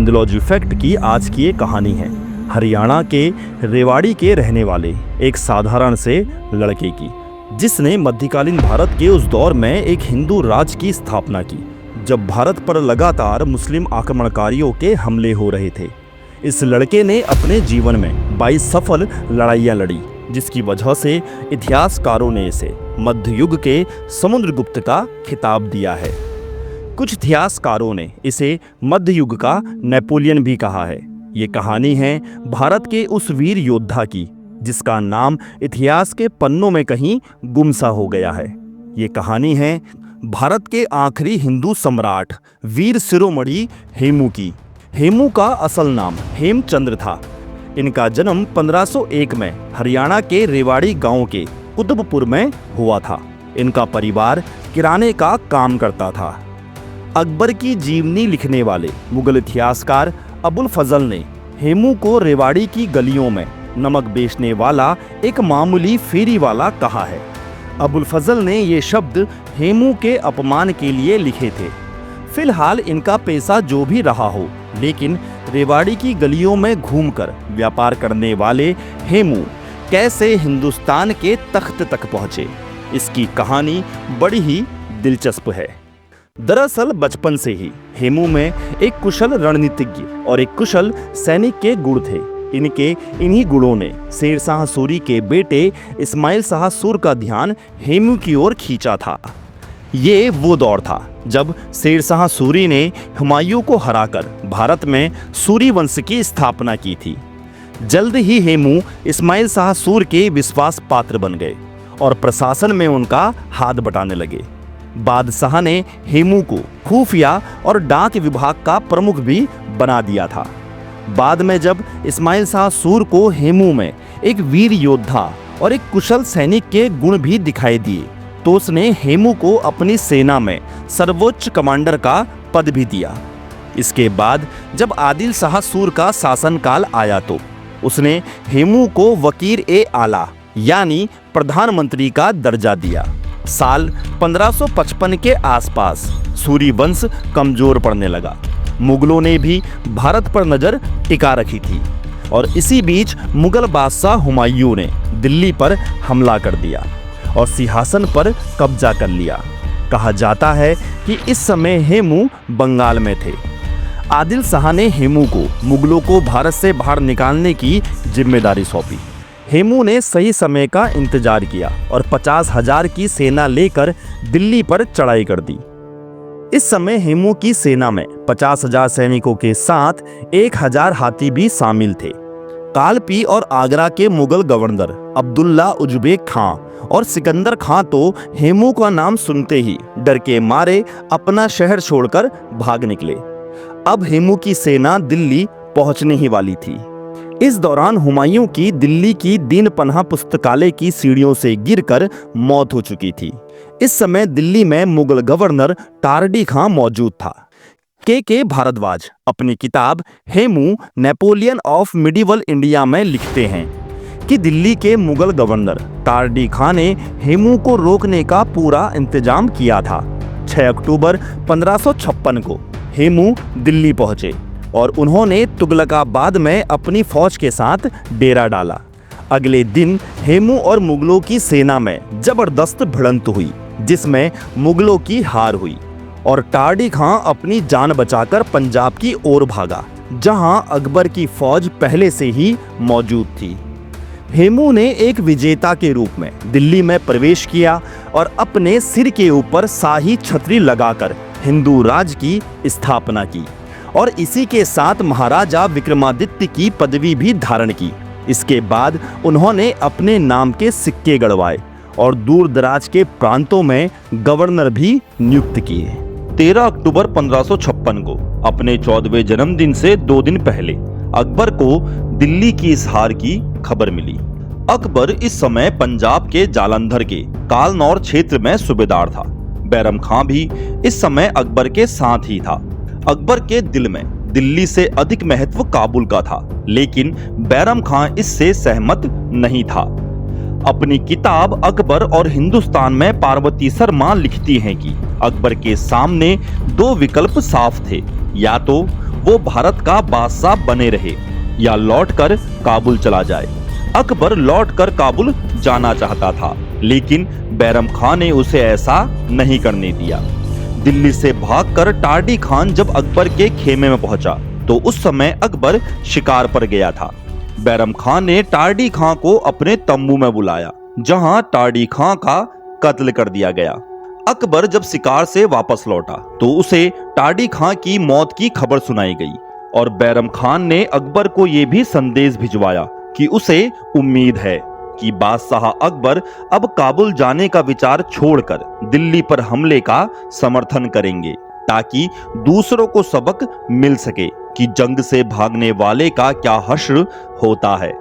हिंदोलॉजी fact की आज की ये कहानी है हरियाणा के रेवाड़ी के रहने वाले एक साधारण से लड़के की, जिसने मध्यकालीन भारत के उस दौर में एक हिंदू राज्य की स्थापना की जब भारत पर लगातार मुस्लिम आक्रमणकारियों के हमले हो रहे थे। इस लड़के ने अपने जीवन में 22 सफल लड़ाइयाँ लड़ी, जिसकी वजह से इतिहासकारों ने इसे मध्य युग के समुद्रगुप्त का खिताब दिया है। कुछ इतिहासकारों ने इसे मध्य युग का नेपोलियन भी कहा है। ये कहानी है भारत के उस वीर योद्धा की जिसका नाम इतिहास के पन्नों में कहीं गुमसा हो गया है। ये कहानी है भारत के आखिरी हिंदू सम्राट वीर शिरोमणि हेमू की। हेमू का असल नाम हेमचंद्र था। इनका जन्म 1501 में हरियाणा के रेवाड़ी गांव के कुतुबपुर में हुआ था। इनका परिवार किराने का काम करता था। अकबर की जीवनी लिखने वाले मुगल इतिहासकार अबुल फजल ने हेमू को रेवाड़ी की गलियों में नमक बेचने वाला एक मामूली फेरी वाला कहा है। अबुल फजल ने ये शब्द हेमू के अपमान के लिए लिखे थे। फिलहाल इनका पैसा जो भी रहा हो, लेकिन रेवाड़ी की गलियों में घूमकर व्यापार करने वाले हेमू कैसे हिंदुस्तान के तख्त तक पहुंचे, इसकी कहानी बड़ी ही दिलचस्प है। दरअसल बचपन से ही हेमू में एक कुशल रणनीतिज्ञ और एक कुशल सैनिक के गुण थे। इन्हीं गुणों ने शेर शाह सूरी के बेटे इस्माइल शाह सूर का ध्यान हेमू की ओर खींचा था। ये वो दौर था जब शेर शाह सूरी ने हुमायूं को हराकर भारत में सूरी वंश की स्थापना की थी। जल्द ही हेमू इस्माइल शाह सूर के विश्वास पात्र बन गए और प्रशासन में उनका हाथ बटाने लगे। बादशाह ने हेमू को खुफिया और डाक विभाग का प्रमुख भी बना दिया था। बाद में जब इस्माइल शाह सूर को हेमू में एक वीर योद्धा और एक कुशल सैनिक के गुण भी दिखाई दिए, तो उसने हेमू को अपनी सेना में सर्वोच्च कमांडर का पद भी दिया। इसके बाद जब आदिल शाह सूर का शासनकाल आया तो उसने हेमू को वकीर ए आला यानी प्रधानमंत्री का दर्जा दिया। साल 1555 के आसपास सूरी वंश कमजोर पड़ने लगा। मुगलों ने भी भारत पर नजर टिका रखी थी और इसी बीच मुगल बादशाह हुमायूं ने दिल्ली पर हमला कर दिया और सिंहासन पर कब्जा कर लिया। कहा जाता है कि इस समय हेमू बंगाल में थे। आदिल शाह ने हेमू को मुगलों को भारत से बाहर निकालने की जिम्मेदारी सौंपी। हेमू ने सही समय का इंतजार किया और 50,000 की सेना लेकर दिल्ली पर चढ़ाई कर दी। इस समय हेमू की सेना में 50,000 सैनिकों के साथ 1,000 हाथी भी शामिल थे। कालपी और आगरा के मुगल गवर्नर अब्दुल्ला उज़्बेक खां और सिकंदर खां तो हेमू का नाम सुनते ही डर के मारे अपना शहर छोड़कर भाग निकले। अब हेमू की सेना दिल्ली पहुंचने ही वाली थी। इस दौरान हुमायूं की दिल्ली की दीन पनाह पुस्तकालय की सीढ़ियों से गिरकर मौत हो चुकी थी। इस समय दिल्ली में मुगल गवर्नर टार्डी खां मौजूद था। के भारद्वाज अपनी किताब Hemu Napoleon of medieval India में लिखते हैं कि दिल्ली के मुगल गवर्नर टार्डी खां ने हेमू को रोकने का पूरा इंतजाम किया था। 6 अक्टूबर 1556 को हेमू दिल्ली पहुंचे और उन्होंने तुगलकाबाद में अपनी फौज के साथ डेरा डाला। अगले दिन हेमू और मुगलों की सेना में जबरदस्त भिड़ंत हुई, जिसमें मुगलों की हार हुई और टार्डी खां अपनी जान बचाकर पंजाब की ओर भागा, जहां अकबर की फौज पहले से ही मौजूद थी। हेमू ने एक विजेता के रूप में दिल्ली में प्रवेश किया और अपने सिर के ऊपर शाही छतरी लगाकर हिंदू राज की स्थापना की और इसी के साथ महाराजा विक्रमादित्य की पदवी भी धारण की। इसके बाद उन्होंने अपने नाम के सिक्के गड़वाए और दूर दराज के प्रांतों में गवर्नर भी नियुक्त किए। 13 अक्टूबर 1556 को अपने 14वें जन्मदिन से 2 दिन पहले अकबर को दिल्ली की इस हार की खबर मिली। अकबर इस समय पंजाब के जालंधर के कालनौर क्षेत्र में सूबेदार था। बैरम खां भी इस समय अकबर के साथ ही था। अकबर के दिल में दिल्ली से अधिक महत्व काबुल का था, लेकिन बैरम खां इससे सहमत नहीं था। अपनी किताब अकबर और हिंदुस्तान में पार्वती शर्मा लिखती हैं कि अकबर के सामने 2 विकल्प साफ थे, या तो वो भारत का बादशाह बने रहे या लौटकर काबुल चला जाए। अकबर लौटकर काबुल जाना चाहता था, लेकिन बैरम खान ने उसे ऐसा नहीं करने दिया। दिल्ली से भागकर टार्डी खान जब अकबर के खेमे में पहुंचा तो उस समय अकबर शिकार पर गया था। बैरम खान ने टार्डी खान को अपने तंबू में बुलाया, जहां टार्डी खान का कत्ल कर दिया गया। अकबर जब शिकार से वापस लौटा तो उसे टार्डी खान की मौत की खबर सुनाई गई और बैरम खान ने अकबर को यह भी संदेश भिजवाया कि उसे उम्मीद है कि बादशाह अकबर अब काबुल जाने का विचार छोड़कर दिल्ली पर हमले का समर्थन करेंगे, ताकि दूसरों को सबक मिल सके कि जंग से भागने वाले का क्या हश्र होता है।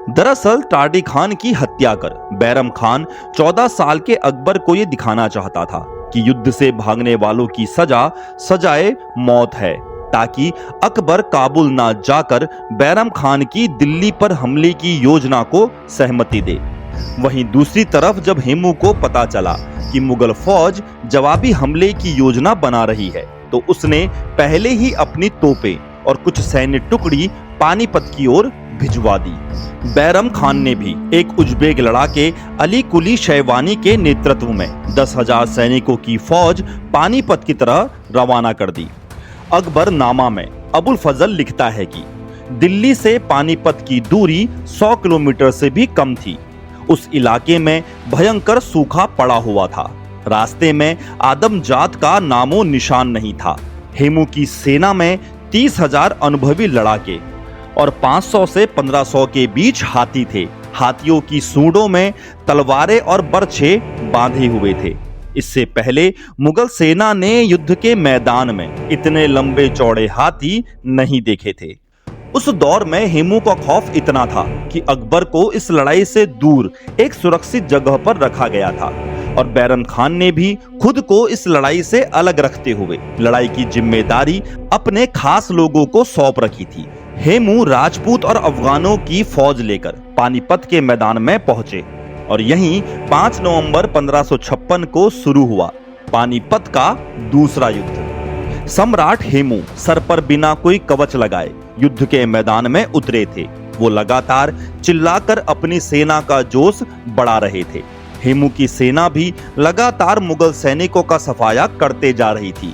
दरअसल टार्डी खान की हत्या कर बैरम खान 14 साल के अकबर को यह दिखाना चाहता था कि युद्ध से भागने वालों की सजा सजाए मौत है, ताकि अकबर काबुल ना जाकर बैरम खान की दिल्ली पर हमले की योजना को सहमति दे। वहीं दूसरी तरफ जब हेमू को पता चला कि मुगल फौज जवाबी हमले की योजना बना रही है तो उसने पहले ही अपनी तोपें और कुछ सैन्य टुकड़ी पानीपत की ओर भिजवा दी। बैरम खान ने भी एक उज्बेक लड़ाके अली कुली शैवानी के नेतृत्व में 10,000 सैनिकों की फौज पानीपत की तरह रवाना कर दी। अकबर नामा में अबुल फजल लिखता है कि दिल्ली से पानीपत की दूरी 100 किलोमीटर से भी कम थी। उस इलाके में भयंकर सूखा पड़ा हुआ था। रास्ते में आदमजात का नामो निशान नहीं था। हेमू की सेना में 30,000 अनुभवी लड़ाके और 500 से 1500 के बीच हाथी थे। हाथियों की सूंडों में तलवारें और बर्छे बांधे हुए थे। इससे पहले मुगल सेना ने युद्ध के मैदान में इतने लंबे चौड़े हाथी नहीं देखे थे। उस दौर में हेमू का खौफ इतना था कि अकबर को इस लड़ाई से दूर एक सुरक्षित जगह पर रखा गया था और बैरम खान ने भी खुद को इस लड़ाई से अलग रखते हुए लड़ाई की जिम्मेदारी अपने खास लोगों को सौंप रखी थी। हेमू राजपूत और अफगानों की फौज लेकर पानीपत के मैदान में पहुंचे और यहीं 5 नवंबर 1556 को शुरू हुआ पानीपत का दूसरा युद्ध। सम्राट हेमू सर पर बिना कोई कवच लगाए युद्ध के मैदान में उतरे थे। वो लगातार चिल्लाकर अपनी सेना का जोश बढ़ा रहे थे। हेमू की सेना भी लगातार मुगल सैनिकों का सफाया करते जा रही थी।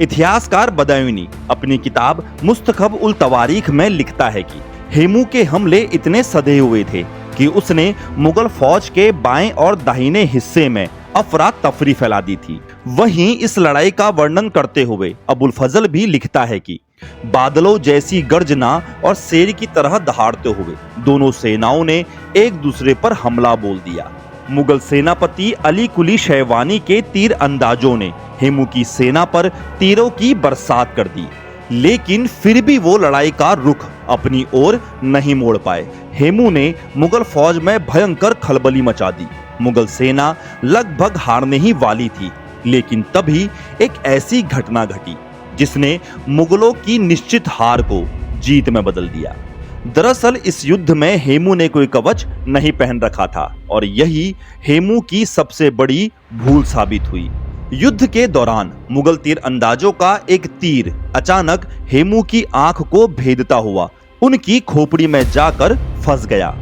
इतिहासकार बदायूनी अपनी किताब मुस्तखब उल तवारीख में लिखता है कि हेमू के हमले इतने सधे हुए थे कि उसने मुगल फौज के बाएं और दाहिने हिस्से में अफरा तफरी फैला दी थी। वहीं इस लड़ाई का वर्णन करते हुए अबुल फजल भी लिखता है कि बादलों जैसी गर्जना और शेर की तरह दहाड़ते हुए दोनों सेनाओं ने एक दूसरे पर हमला बोल दिया। मुगल सेनापति अली कुली शैवानी के तीर अंदाजों ने हेमू की सेना पर तीरों की बरसात कर दी, लेकिन फिर भी वो लड़ाई का रुख अपनी ओर नहीं मोड़ पाए। हेमू ने मुगल फौज में भयंकर खलबली मचा दी। मुगल सेना लगभग हारने ही वाली थी, लेकिन तभी एक ऐसी घटना घटी जिसने मुगलों की निश्चित हार को जीत में बदल दिया। दरअसल इस युद्ध में हेमू ने कोई कवच नहीं पहन रखा था और यही हेमू की सबसे बड़ी भूल साबित हुई। युद्ध के दौरान मुगल तीर अंदाजों का एक तीर अचानक हेमू की आंख को भेदता हुआ उनकी खोपड़ी में जाकर फंस गया।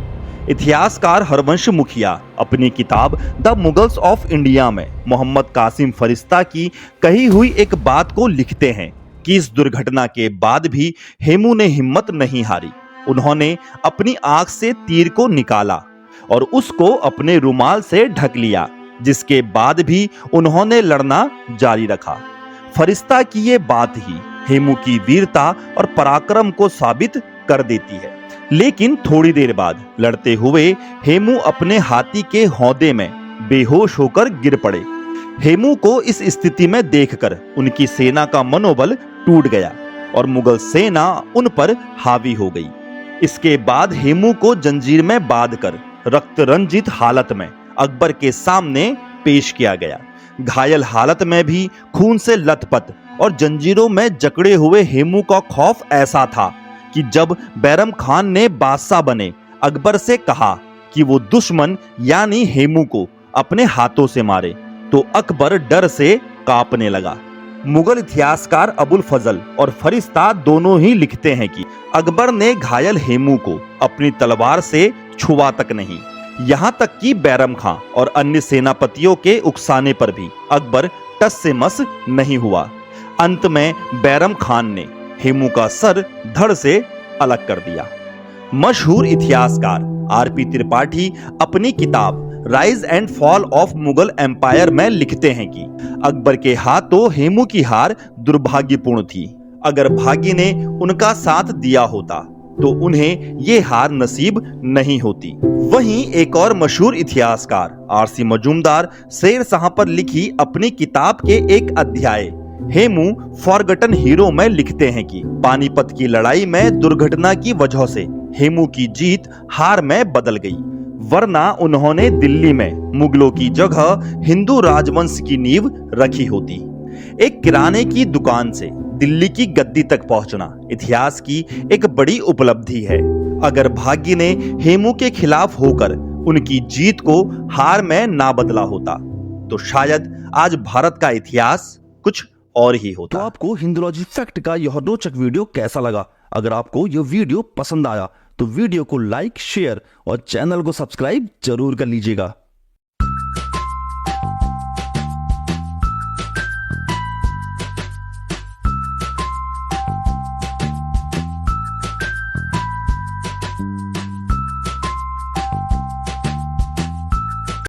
इतिहासकार हरवंश मुखिया अपनी किताब द मुगल्स ऑफ इंडिया में मोहम्मद कासिम फरिश्ता की कही हुई एक बात को लिखते हैं कि इस दुर्घटना के बाद भी हेमू ने हिम्मत नहीं हारी। उन्होंने अपनी आंख से तीर को निकाला और उसको अपने रुमाल से ढक लिया, जिसके बाद भी उन्होंने लड़ना जारी रखा। फरिश्ता की ये बात ही हेमू की वीरता और पराक्रम को साबित कर देती है। लेकिन थोड़ी देर बाद लड़ते हुए हेमू अपने हाथी के हौदे में बेहोश होकर गिर पड़े। हेमू को इस स्थिति में देखकर उनकी सेना का मनोबल टूट गया और मुगल सेना उन पर हावी हो गई। इसके बाद हेमू को जंजीर में बांधकर रक्त रंजित हालत में अकबर के सामने पेश किया गया। घायल हालत में भी खून से लथपथ और जंजीरों में जकड़े हुए हेमू का खौफ ऐसा था कि जब बैरम खान ने बादशाह बने अकबर से कहा कि वो दुश्मन यानी हेमू को अपने हाथों से मारे, तो अकबर डर से कांपने लगा। मुगल इतिहासकार अबुल फजल और फरिश्ता दोनों ही लिखते हैं कि अकबर ने घायल हेमू को अपनी तलवार से छुआ तक नहीं, यहाँ तक कि बैरम खां और अन्य सेनापतियों के उकसाने पर भी अकबर टस से मस नहीं हुआ। अंत में बैरम खान ने हेमू का सर धड़ से अलग कर दिया। मशहूर इतिहासकार आरपी त्रिपाठी अपनी किताब rise and fall of Mughal empire में लिखते हैं कि अकबर के हाथों हेमू की हार दुर्भाग्यपूर्ण थी। अगर भाग्य ने उनका साथ दिया होता तो उन्हें ये हार नसीब नहीं होती। वहीं एक और मशहूर इतिहासकार आरसी मजूमदार शेर शाह पर लिखी अपनी किताब के एक अध्याय हेमू फॉरगटन हीरो में लिखते हैं कि पानीपत की लड़ाई में दुर्घटना की वजह से हेमू की जीत हार में बदल गई, वरना उन्होंने दिल्ली में मुगलों की जगह हिंदू राजवंश की नींव रखी होती। एक किराने की दुकान से दिल्ली की गद्दी तक पहुंचना इतिहास की एक बड़ी उपलब्धि है। अगर भाग्य ने हेमू के खिलाफ होकर उनकी जीत को हार में ना बदला होता तो शायद आज भारत का इतिहास कुछ और ही होता। तो आपको हिंदुलॉजी फैक्ट का यह रोचक वीडियो कैसा लगा? अगर आपको यह वीडियो पसंद आया तो वीडियो को लाइक, शेयर और चैनल को सब्सक्राइब जरूर कर लीजिएगा।